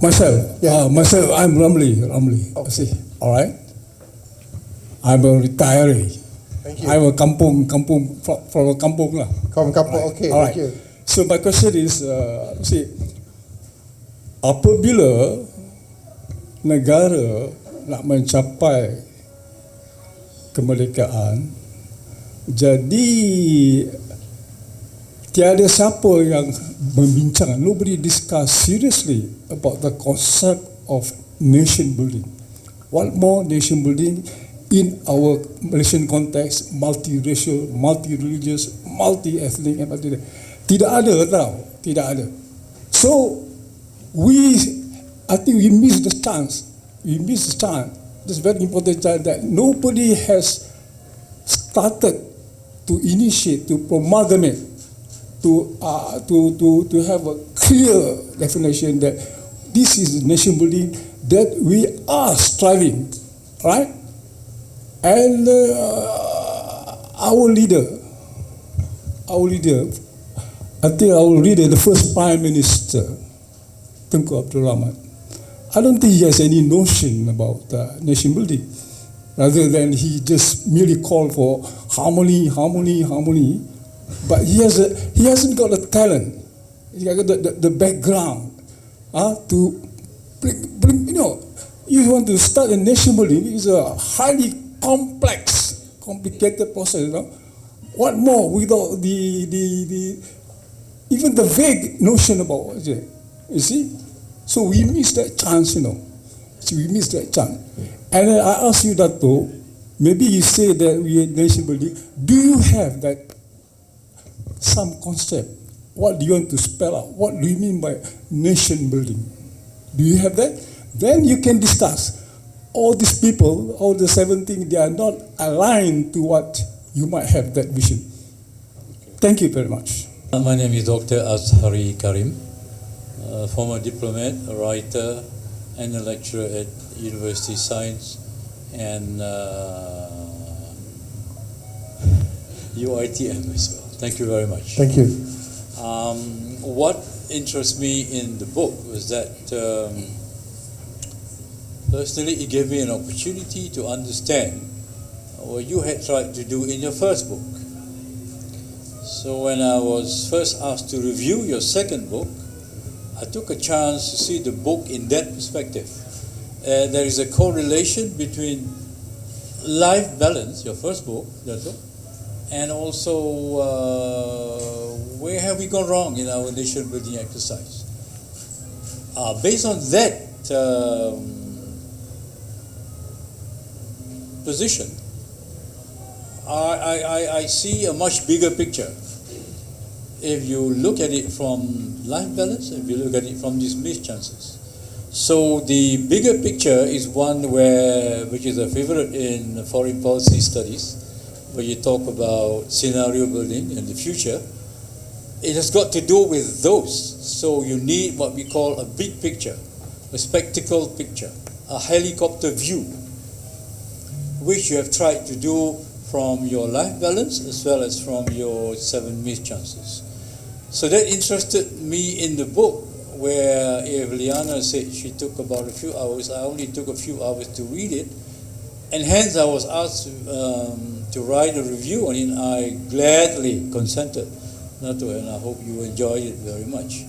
Myself, myself, I'm Ramli. Okay. See, all right. I'm a retiree. Thank you. I'm a kampung from a kampung lah. From kampung, Right. okay. All Thank right. you. So my question is, see, apabila negara nak mencapai kemerdekaan, jadi tiada siapa yang membincang. Nobody discuss seriously about the concept of nation building. What more nation building in our Malaysian context, multiracial, multi-religious, multi-ethnic, and tidak ada tau, tidak ada. So I think we missed the chance. We missed the chance. This very important chance that nobody has started to initiate, to promulgate, to have a clear definition that this is nation building that we are striving, right? And our leader, I think our leader, the first Prime Minister, Tunku Abdul Rahman, I don't think he has any notion about nation building, rather than he just merely called for harmony. But he hasn't got the talent, he has got the background to bring, you want to start a nation building, it's a highly complex, complicated process. What more without the even the vague notion about what is it? You see? So we missed that chance, we missed that chance. And then I ask you, Dato, maybe you say that we are nation building. Do you have that some concept? What do you want to spell out? What do you mean by nation building? Do you have that? Then you can discuss. All these people, all the 17, they are not aligned to what you might have that vision. Thank you very much. My name is Dr. Azhari Karim, former diplomat, a writer, and a lecturer at University of Science and UITM as well. Thank you very much. Thank you. What interests me in the book was that personally it gave me an opportunity to understand what you had tried to do in your first book. So when I was first asked to review your second book, I took a chance to see the book in that perspective. There is a correlation between life balance, your first book, Dato, and also where have we gone wrong in our nation building exercise. Based on that position, I see a much bigger picture. If you look at it from life balance, if you look at it from these missed chances. So the bigger picture is one which is a favorite in foreign policy studies, where you talk about scenario building in the future. It has got to do with those. So you need what we call a big picture, a spectacle picture, a helicopter view, which you have tried to do from your life balance as well as from your 7 missed chances. So that interested me in the book, where if Liyana said she took about a few hours, I only took a few hours to read it, and hence I was asked to write a review on it. I gladly consented, Dato, and I hope you enjoyed it very much.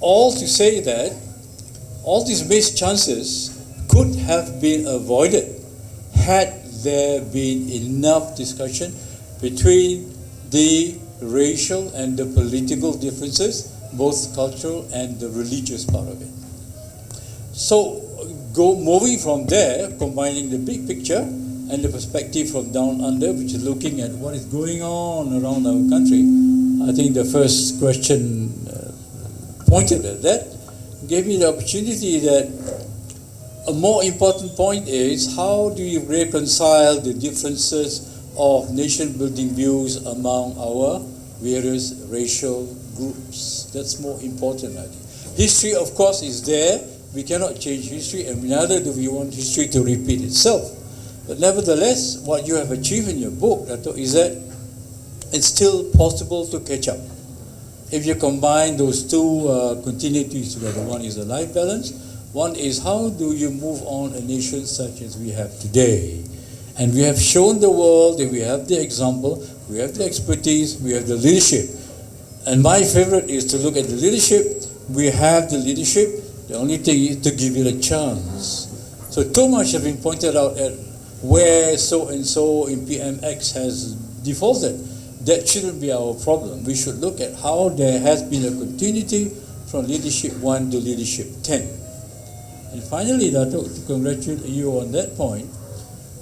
All to say that all these missed chances could have been avoided had there been enough discussion between the racial and the political differences, both cultural and the religious part of it. So moving from there, combining the big picture and the perspective from down under, which is looking at what is going on around our country, I think the first question pointed at that, gave me the opportunity that a more important point is how do you reconcile the differences of nation-building views among our various racial groups. That's more important, I think. History, of course, is there. We cannot change history, and neither do we want history to repeat itself. But nevertheless, what you have achieved in your book, Dato, is that it's still possible to catch up. If you combine those two continuities together, one is the life balance, One is, how do you move on a nation such as we have today? And we have shown the world that we have the example, we have the expertise, we have the leadership. And my favorite is to look at the leadership. We have the leadership. The only thing is to give it a chance. So too much has been pointed out at where so and so in PMX has defaulted. That shouldn't be our problem. We should look at how there has been a continuity from leadership 1 to leadership 10. And finally, Dato, to congratulate you on that point,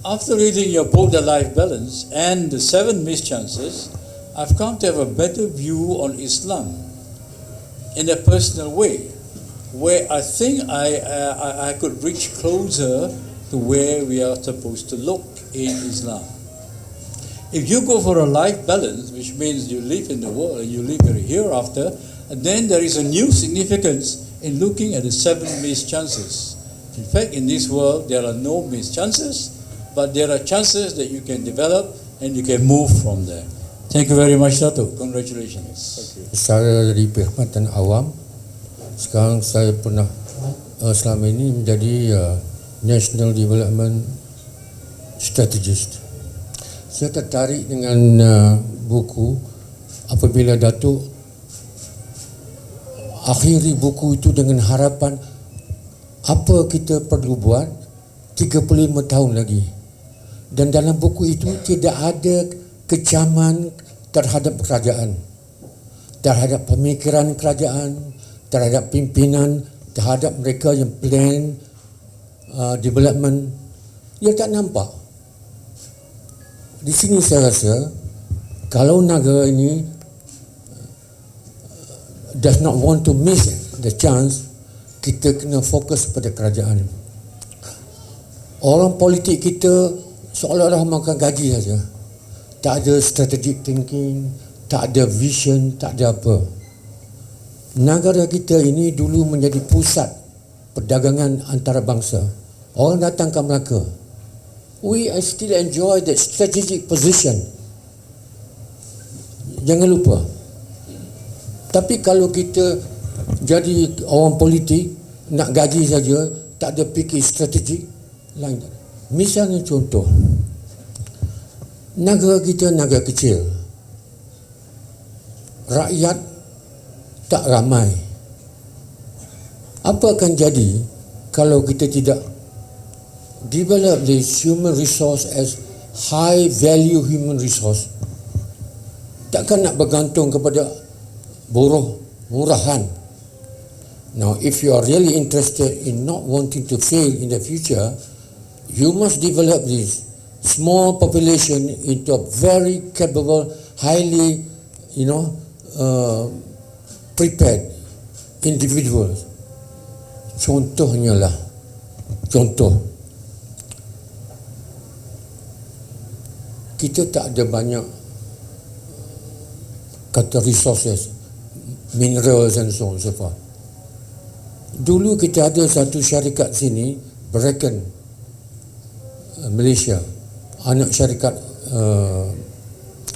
after reading your book, The Life Balance, and the 7 Missed Chances, I've come to have a better view on Islam in a personal way, where I think I could reach closer to where we are supposed to look in Islam. If you go for a life balance, which means you live in the world and you live in the hereafter, and then there is a new significance in looking at the 7 missed chances. In fact, in this world, there are no missed chances, but there are chances that you can develop and you can move from there. Thank you very much, Dato. Congratulations. Saya dari perkhidmatan awam, sekarang saya pernah selama ini menjadi National Development Strategist. Saya tertarik dengan buku apabila Datuk akhiri buku itu dengan harapan apa kita perlu buat 35 tahun lagi. Dan dalam buku itu tidak ada kecaman terhadap kerajaan, terhadap pemikiran kerajaan, terhadap pimpinan, terhadap mereka yang plan development. Dia tak nampak. Di sini saya rasa kalau negara ini does not want to miss the chance, kita kena fokus pada kerajaan. Orang politik kita seolah-olah makan gaji saja. Tak ada strategic thinking, tak ada vision, tak ada apa. Negara kita ini dulu menjadi pusat perdagangan antarabangsa. Orang datang ke Melaka. We still enjoy that strategic position. Jangan lupa. Tapi kalau kita jadi orang politik, nak gaji saja, tak ada fikir strategik, lain. Misalnya contoh, negara kita negara kecil, rakyat tak ramai. Apa akan jadi kalau kita tidak develop this human resource as high value human resource? Takkan nak bergantung kepada buruh murahan. Now, if you are really interested in not wanting to fail in the future, you must develop this small population into a very capable, highly, prepared individuals. Contohnya lah, kita tak ada banyak kata resources, minerals and so on so far. Dulu kita ada satu syarikat sini, Bracken, Malaysia, anak syarikat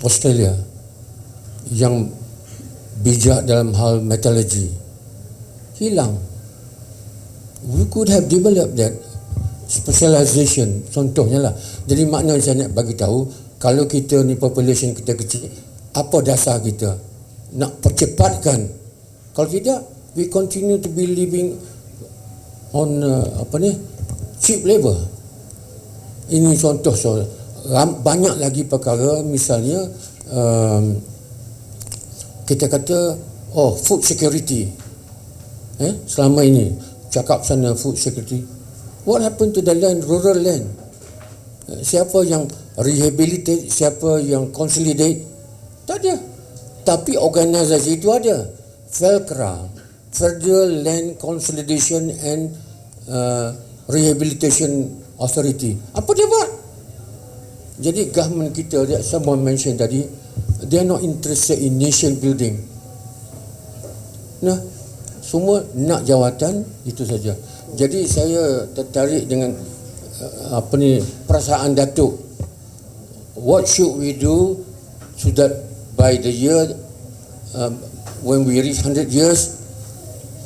Australia yang bijak dalam hal metallurgy, hilang. We could have developed that specialization, contohnya lah. Jadi maknanya saya nak bagi tahu, kalau kita ni population kita kecil, apa dasar kita nak percepatkan? Kalau tidak, we continue to be living on cheap labor. Ini contoh soal. Banyak lagi perkara, misalnya kita kata food security. Selama ini cakap sana food security. What happened to the land, rural land? Siapa yang rehabilitate, siapa yang consolidate? Tak ada. Tapi organisasi itu ada. FELCRA, Federal Land Consolidation and Rehabilitation Authority. Apa dia buat? Jadi government kita, someone mentioned tadi, they are not interested in nation building. Nah, semua nak jawatan, itu saja. Jadi saya tertarik dengan perasaan Datuk. What should we do so that by the year when we reach 100 years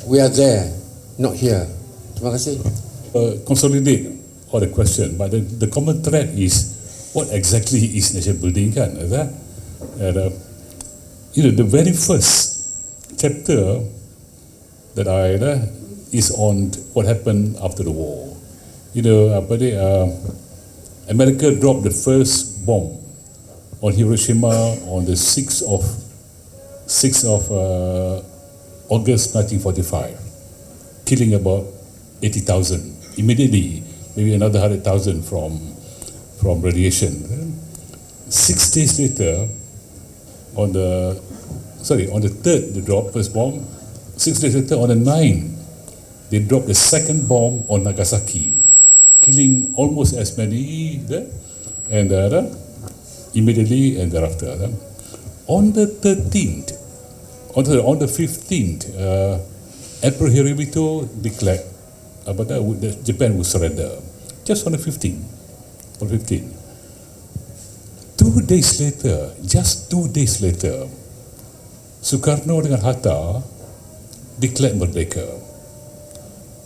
we are there, not here. Terima Terima kasih. Consolidate all the question, but the common thread is what exactly is nation building, kan? And, the very first chapter that I is on what happened after the war. America dropped the first bomb on Hiroshima on the 6th of August 1945, killing about 80,000 immediately, maybe another 100,000 from radiation. 6 days later, on the 3rd they dropped first bomb. 6 days later, on the 9th, they dropped the second bomb on Nagasaki, killing almost as many there, and immediately and thereafter. On the 13th, on the 15th, Emperor Hirohito declared that Japan would surrender. Just on the 15th. On 15th. 2 days later, just 2 days later, Sukarno dengan Hatta declared merdeka.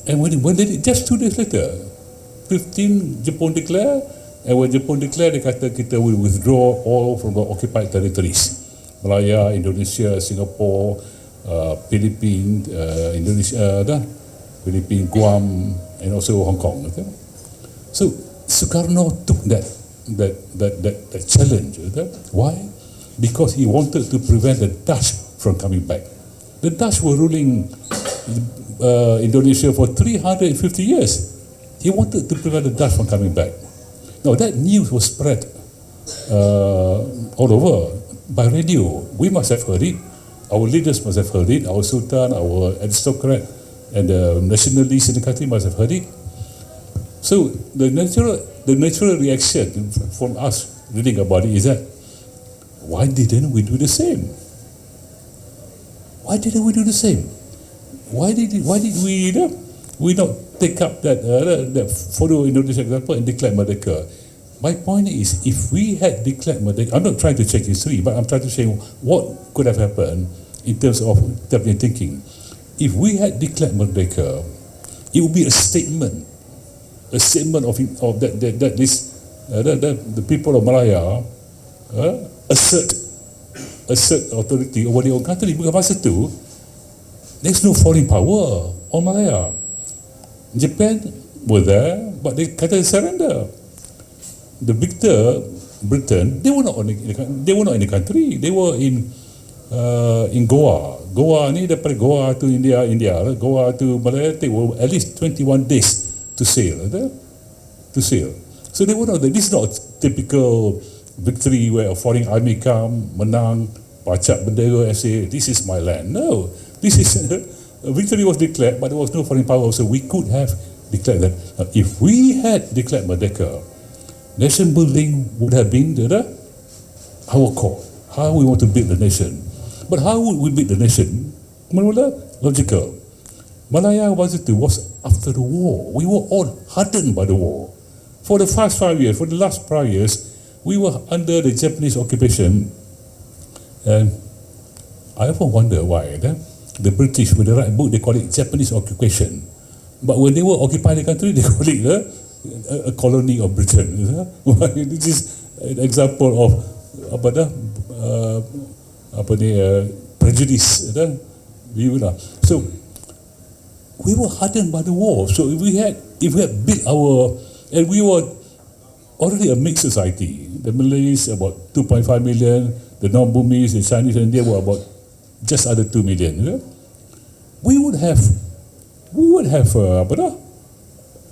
And when they did, just 2 days later, 15 Japan declare, and when Japan declare, they kata kita will withdraw all from the occupied territories. Malaya, Indonesia, Singapore, Philippines, Philippines, Guam, and also Hong Kong. Okay? So Sukarno took that challenge. Okay? Why? Because he wanted to prevent the Dutch from coming back. The Dutch were ruling Indonesia for 350 years. He wanted to prevent the Dutch from coming back. Now that news was spread all over by radio. We must have heard it. Our leaders must have heard it. Our Sultan, our aristocrat, and the nationalists in the country must have heard it. So the natural reaction from us reading about it is that, why didn't we do the same? Why didn't we do the same? Why did we not take up that follow Indonesia example and declare merdeka? My point is, if we had declared merdeka, I'm not trying to check history, but I'm trying to say what could have happened in terms of thinking. If we had declared merdeka, it would be a statement of that the people of Malaya assert authority over their own country. Because masa tu, there's no foreign power on Malaya. Japan were there, but they kata surrender. The victor, Britain, they were not in the country. They were in Goa. Goa ni daripada Goa to India, Goa to Malaya, they were at least 21 days to sail. So they were not. This is not a typical victory where a foreign army come, menang, pacak bendera and say, this is my land. No, this is a victory was declared, but there was no foreign power, so we could have declared that. Now, if we had declared merdeka, nation building would have been our core, how we want to build the nation. But how would we build the nation? Mula logical. Malaya was after the war. We were all hardened by the war. For the last 5 years, we were under the Japanese occupation. And I often wonder why. The British, when they write a book, they call it Japanese occupation. But when they were occupying the country, they call it a colony of Britain. This is an example of prejudice. So we were hardened by the war. So if we had built and we were already a mixed society. The Malays about 2.5 million, the non-Burmese, the Chinese and India were about just under 2 million. We would have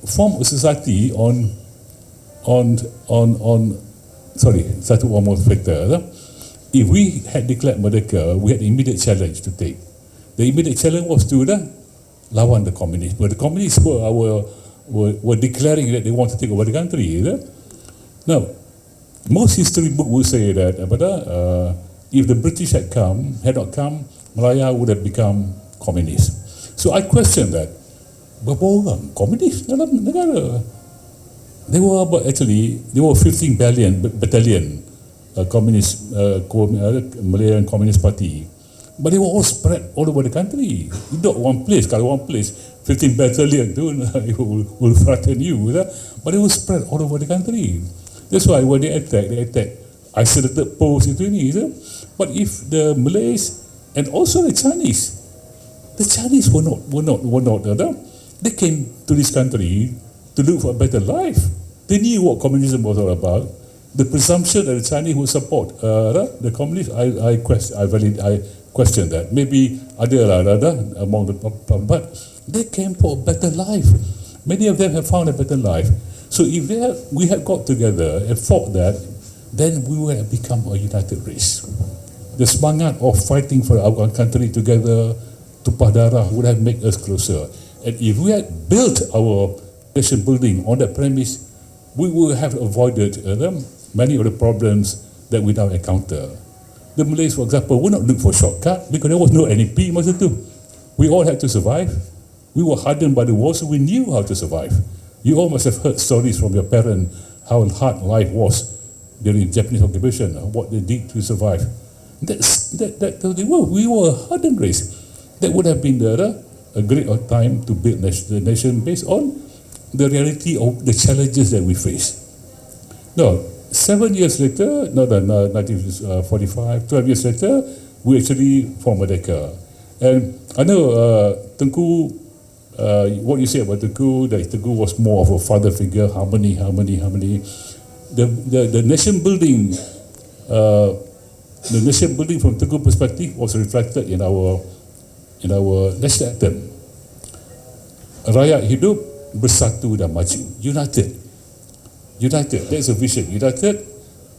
formed a society on satu one more factor. If we had declared merdeka, we had an immediate challenge to take. The immediate challenge was to lawan the communists. But the communists were declaring that they want to take over the country. Now, most history books will say that if the British had not come, Malaya would have become communist. So I question that. Berapa orang komunis dalam negara? There were 15 battalion communist Malayan Communist Party, but they were all spread all over the country. Not one place. Kalau one place, 15 battalion tu will threaten you, but it will spread all over the country. That's why when they attack isolated posts itu ni. But if the Malays and also the Chinese were not. They came to this country to look for a better life. They knew what communism was all about. The presumption that the Chinese would support the communists, I question that. Maybe ada among the problem, but they came for a better life. Many of them have found a better life. So if we had got together and fought that, then we would have become a united race. The semangat of fighting for our country together, tumpah darah, would have made us closer. And if we had built our nation building on that premise, we would have avoided many of the problems that we now encounter. The Malays, for example, would not look for shortcut because there was no NEP masa tu. We all had to survive. We were hardened by the war, so we knew how to survive. You all must have heard stories from your parents how hard life was during Japanese occupation, what they did to survive. We were a hardened race. That would have been a great time to build the nation based on the reality of the challenges that we face. Now, 7 years later, 1945, 12 years later, we actually formed Merdeka. And I know Tengku, what you say about Tengku, that Tengku was more of a father figure, harmony. The nation building, from Tengku perspective was reflected in our national anthem. Rakyat hidup bersatu dan maju. United, that's a vision. United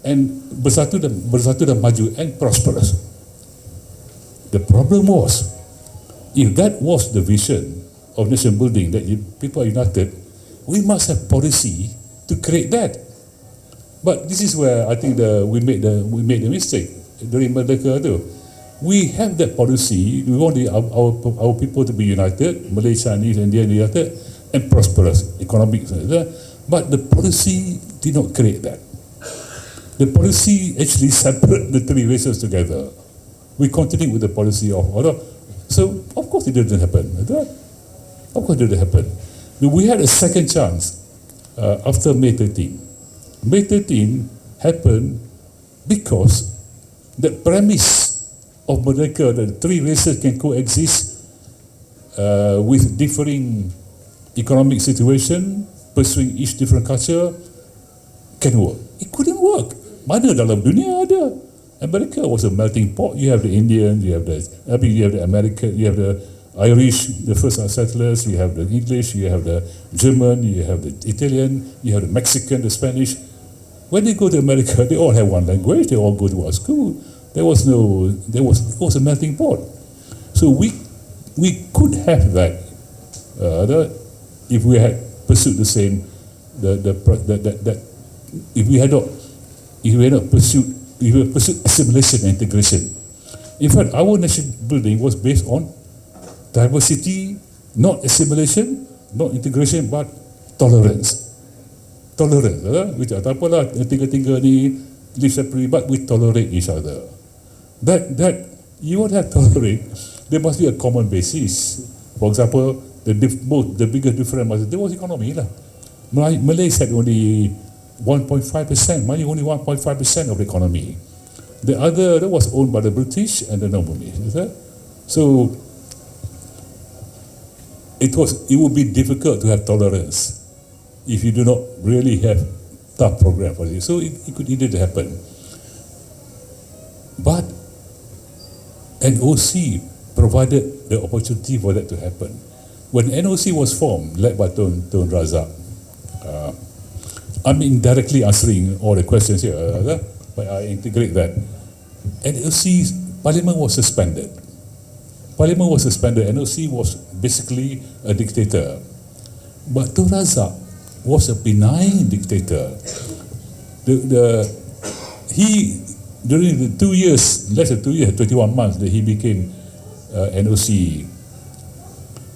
and bersatu dan maju and prosperous. The problem was, if that was the vision of nation building, that people are united, we must have policy to create that. But this is where I think we made the mistake during Merdeka tu. We have that policy. We want our people to be united, Malay, Chinese, Indian united, and prosperous economic. But the policy did not create that. The policy actually separated the three races together. We continued with the policy of order. So, of course, it didn't happen. Of course, it didn't happen. We had a second chance after May 13. May 13 happened because the premise of Merdeka, that three races can coexist with differing economic situation, pursuing each different culture, can work. It couldn't work. Mana dalam dunia ada? America was a melting pot. You have the Indians, you have the American, you have the Irish, the first settlers, you have the English, you have the German, you have the Italian, you have the Mexican, the Spanish. When they go to America, they all have one language, they all go to our school. It was a melting pot. So we could have that if we had pursued the same, if we had pursued assimilation and integration. In fact, our nation building was based on diversity, not assimilation, not integration, but tolerance. Which tak apalah, tiga-tiga ni live separately, but we tolerate each other. That you won't have tolerate. There must be a common basis. For example, the biggest difference was economy lah. Malays had only 1.5%. Mali only 1.5% of the economy. The other that was owned by the British and the non-Malays. So it would be difficult to have tolerance if you do not really have tough program for this. So it didn't happen. But NOC provided the opportunity for that to happen. When NOC was formed, led by Tun Razak, I'm indirectly answering all the questions here, but I integrate that. NOC, Parliament was suspended. NOC was basically a dictator. But Tun Razak was a benign dictator. He, during the 2 years, less than 2 years, 21 months that he became NOC,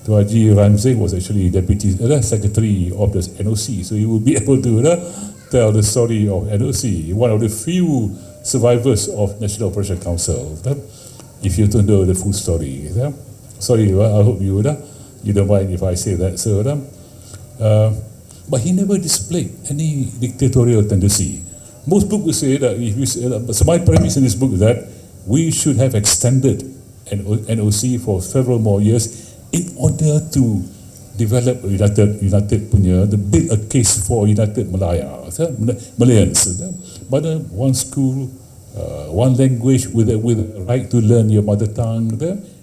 Tuan Haji Ramzee was actually deputy secretary of the NOC, so he will be able to tell the story of NOC, one of the few survivors of National Operation Council. If you don't know the full story, sorry, I hope you You don't mind if I say that. So, but he never displayed any dictatorial tendency. Most books will say that, so my premise in this book is that we should have extended NOC for several more years in order to develop United punya, build a case for United Malayans. But one school, one language with a right to learn your mother tongue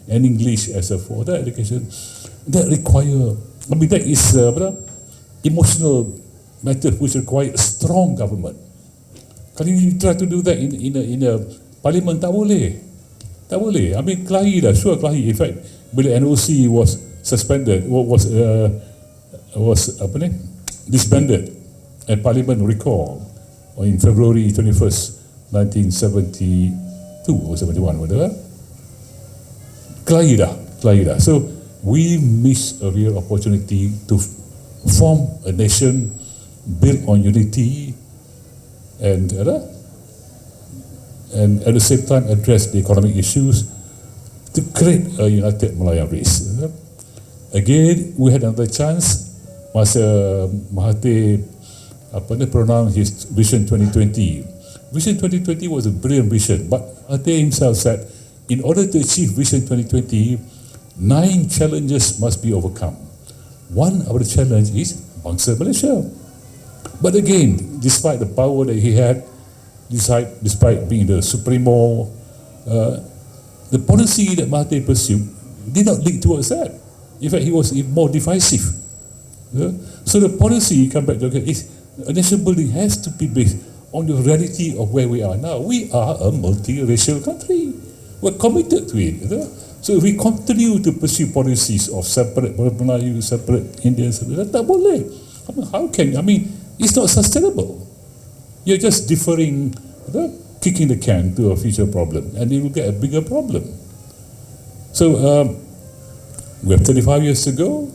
and English as a further education. That require, that is emotional matter which require a strong government. Kalau you try to do that in a parliament, tak boleh. Kelahi dah, sure kelahi. In fact, bila NOC was suspended, was disbanded, and Parliament recalled in February 21st, 1972 or 71, whatever. Kelahi dah. So we miss a real opportunity to form a nation built on unity and at the same time address the economic issues to create a united Malayan race. Again, we had another chance masa Mahathir pronounced his Vision 2020. Vision 2020 was a brilliant vision, but Mahathir himself said, in order to achieve Vision 2020, 9 challenges must be overcome. One of the challenges is bangsa Malaysia. But again, despite the power that he had, despite being the supremo, the policy that Mahathir pursued did not lead towards that. In fact, he was more divisive. So the policy, come back to is a nation building has to be based on the reality of where we are now. We are a multiracial country. We're committed to it. So if we continue to pursue policies of separate Melayu, separate Indians, tak boleh. How can, it's not sustainable. You're just deferring, kicking the can to a future problem, and it will get a bigger problem. So we have 35 years to go.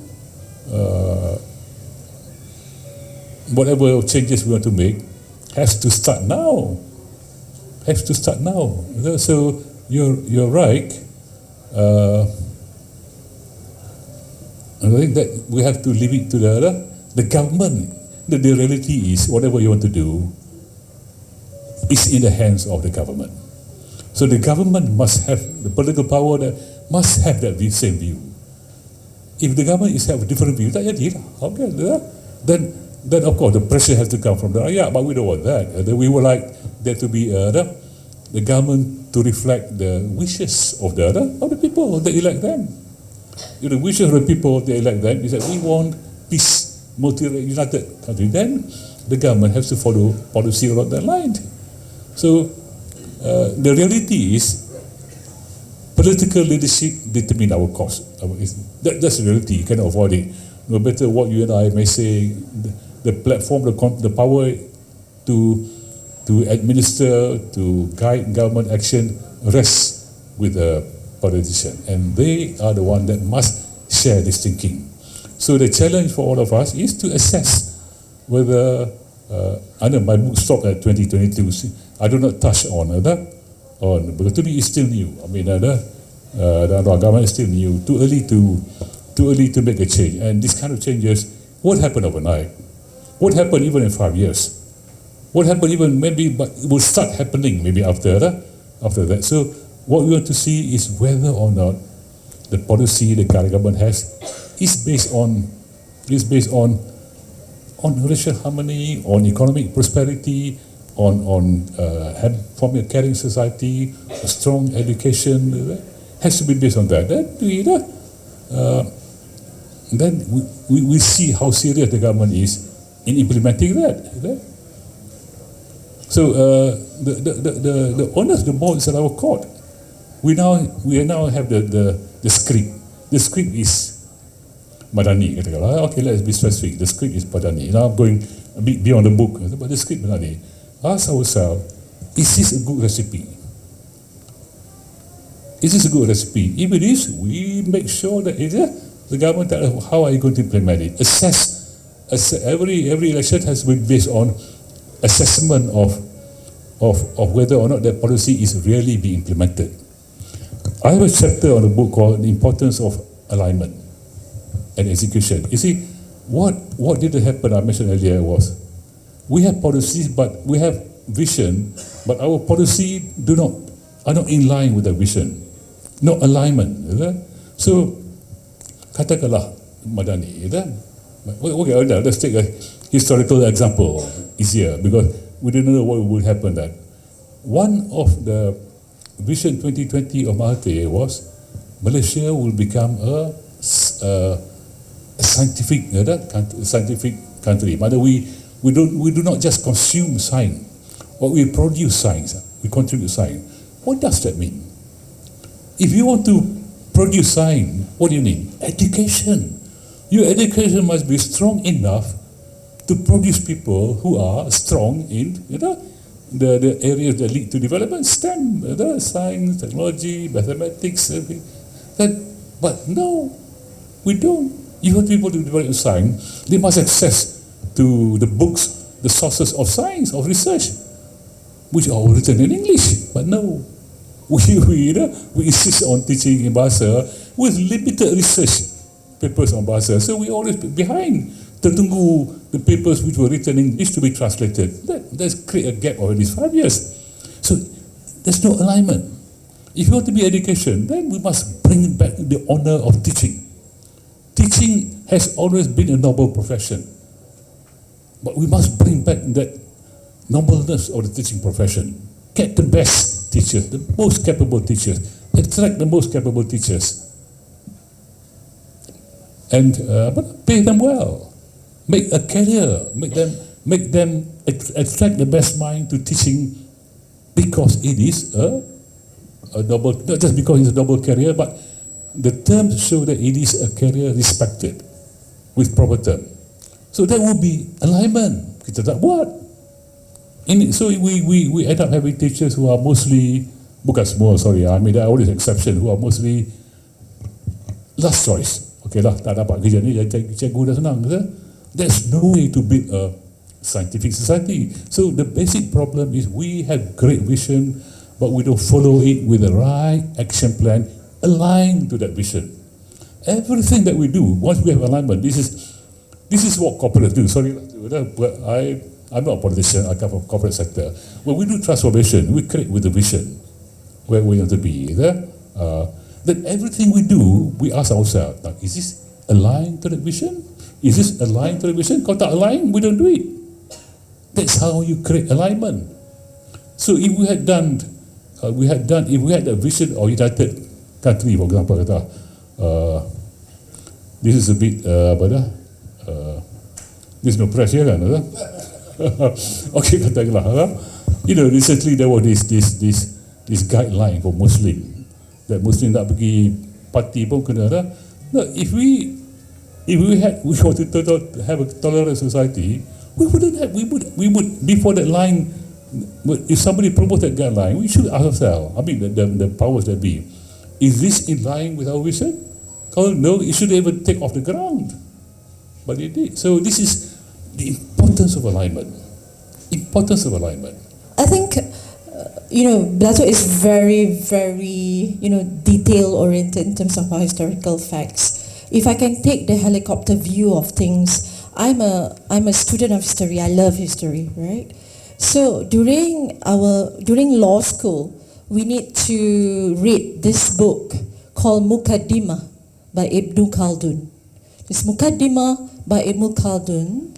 Whatever changes we want to make has to start now. So you're right. I think that we have to leave it to the government. The reality is, whatever you want to do is in the hands of the government. So the government must have the political power, that must have that same view. If the government is have a different view, then of course the pressure has to come from the rakyat, but we don't want that. We would like there to be the government to reflect the wishes of the people that elect them. The wishes of the people that elect them is that we want peace, united country. Then the government has to follow policy along that line. So the reality is, political leadership determine our course. That's the reality. You cannot avoid it. No matter what you and I may say, the platform, the power to administer, to guide government action rests with the politician, and they are the one that must share this thinking. So the challenge for all of us is to assess whether I know my book stopped at 2022. I do not touch on because to me it's still new. The government is still new. Too early to make a change. And this kind of changes won't happen overnight. Won't happen even in 5 years. Won't happen even maybe, but it will start happening maybe after that. So what we want to see is whether or not the policy the current government has is based on racial harmony, on economic prosperity, on forming a caring society, a strong education. Has to be based on that. Then we see how serious the government is in implementing that. So the onus, the ball is at our court. We now have the script. The script is Madani. Okay, let's be specific. The script is Madani. Now I'm going a bit beyond the book, but the script Madani. Ask ourselves, is this a good recipe? Is this a good recipe? If it is, we make sure that the government, how are you going to implement it? Assess every election has to be based on assessment of whether or not that policy is really being implemented. I have a chapter on a book called The Importance of Alignment. and execution. You see, what did happen, I mentioned earlier, was we have policies, but we have vision, but our policy are not in line with the vision, no alignment. So, katakanlah Madani, okay, let's take a historical example, easier, because we don't know what will happen then. One of the Vision 2020 of Mahathir was Malaysia will become a scientific country. But we do not just consume science, but we produce science. We contribute science. What does that mean? If you want to produce science, what do you need? Education. Your education must be strong enough to produce people who are strong in the areas that lead to development, STEM, science, technology, mathematics, everything. But no, we don't. You want people to develop science, they must access to the books, the sources of science, of research, which are all written in English. But no, we insist on teaching in Bahasa with limited research papers on Bahasa. So we always behind. Tertunggu the papers which were written in English to be translated. Let's create a gap of at least 5 years. So there's no alignment. If you want to be education, then we must bring back the honor of teaching. Teaching has always been a noble profession. But we must bring back that nobleness of the teaching profession. Get the best teachers, the most capable teachers. Attract the most capable teachers. And pay them well. Make a career. Make them attract the best mind to teaching, because it is a double, not just because it's a double career, but the terms show that it is a career respected with proper term. So that will be alignment. Kita tak buat. So we end up having teachers who are mostly, bukan semua, sorry, I mean there are always exceptions, who are mostly last choice. Okay lah, tak dapat kerja ni, cikgu dah senang. There's no way to build a scientific society. So the basic problem is we have great vision, but we don't follow it with the right action plan aligned to that vision. Everything that we do, once we have alignment, this is what corporates do. Sorry, I'm not a politician, I come from corporate sector. When we do transformation, we create with a vision where we want to be. Then everything we do, we ask ourselves, is this aligned to that vision? Is this aligned to the vision? Kalau tak align, we don't do it. That's how you create alignment. So if we had a vision of united country, for example, this is a bit, there's no pressure kan? Okay, katakanlah, recently there was this guideline for Muslim, that Muslim nak pergi parti pun kena. No, if we wanted to have a tolerant society, we would before that line, if somebody proposed that guideline, we should ask ourselves, I mean the powers that be, is this in line with our vision? No, it shouldn't even take off the ground. But it did. So this is the importance of alignment. I think, Dato is very, very, detail oriented in terms of our historical facts. If I can take the helicopter view of things, I'm a student of history. I love history, right? So during law school, we need to read this book called Muqaddimah by Ibn Khaldun. This Muqaddimah by Ibn Khaldun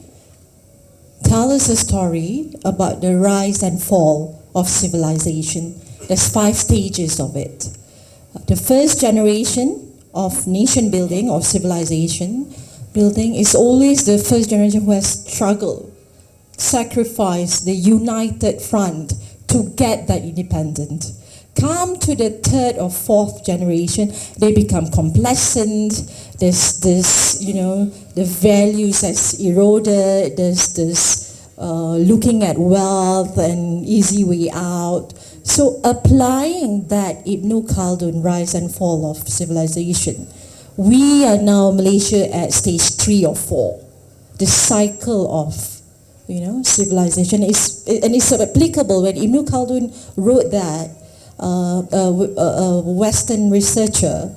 tells us a story about the rise and fall of civilization. There's 5 stages of it. The first generation of nation building or civilization building is always the first generation who has struggled, sacrificed the united front to get that independence. Come to the 3rd or 4th generation, they become complacent. There's this, the values that's eroded. There's this looking at wealth and easy way out. So applying that Ibn Khaldun rise and fall of civilization, we are now Malaysia at stage 3 or 4. The cycle of civilization is, and it's applicable. When Ibn Khaldun wrote that, a Western researcher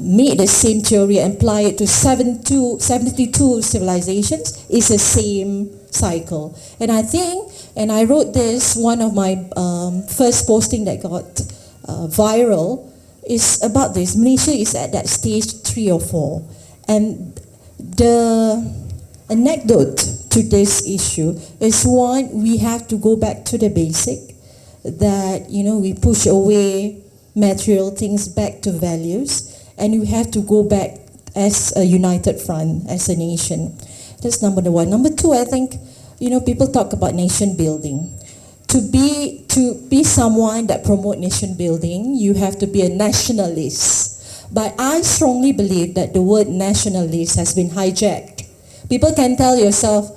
made the same theory and apply it to 72 civilizations, it's the same cycle. And I think, and I wrote this, one of my first posting that got viral is about this. Malaysia is at that stage 3 or 4. And the anecdote to this issue is one, we have to go back to the basic, that, you know, we push away material things back to values, and we have to go back as a united front, as a nation. That's number one. Number two, I think, you know, people talk about nation building. To be someone that promote nation building, you have to be a nationalist. But I strongly believe that the word nationalist has been hijacked. People can tell yourself,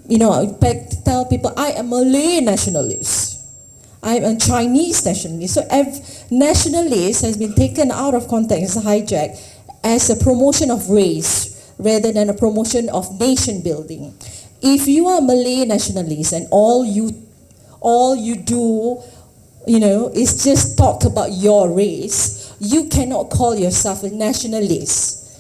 you know, tell people, I am a Malay nationalist. I'm a Chinese nationalist. So nationalist has been taken out of context, hijacked, as a promotion of race rather than a promotion of nation building. If you are a Malay nationalist and all you do, you know, is just talk about your race, you cannot call yourself a nationalist.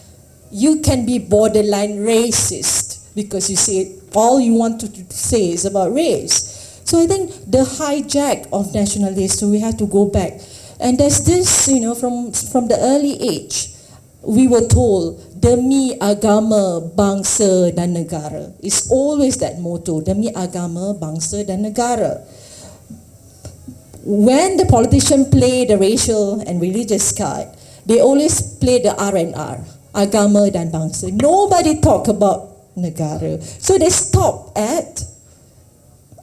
You can be borderline racist because you say all you want to say is about race. So I think the hijack of nationalists, so we have to go back. And there's this, you know, from the early age, we were told, demi agama, bangsa dan negara. It's always that motto, demi agama, bangsa dan negara. When the politicians play the racial and religious card, they always play the R&R, agama dan bangsa. Nobody talk about negara. So they stop at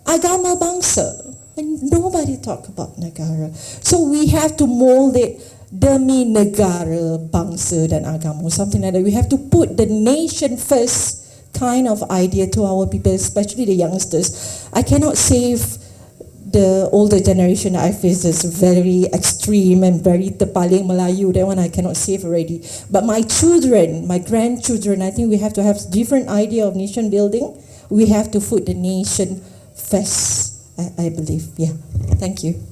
agama bangsa, and nobody talk about negara. So we have to mold it demi negara, bangsa dan agama, something like that. We have to put the nation first kind of idea to our people, especially the youngsters. I cannot save the older generation. I feel is very extreme and very terpaling Melayu. That one I cannot save already. But my children, my grandchildren, I think we have to have different idea of nation building. We have to put the nation first, I believe. Yeah. Thank you.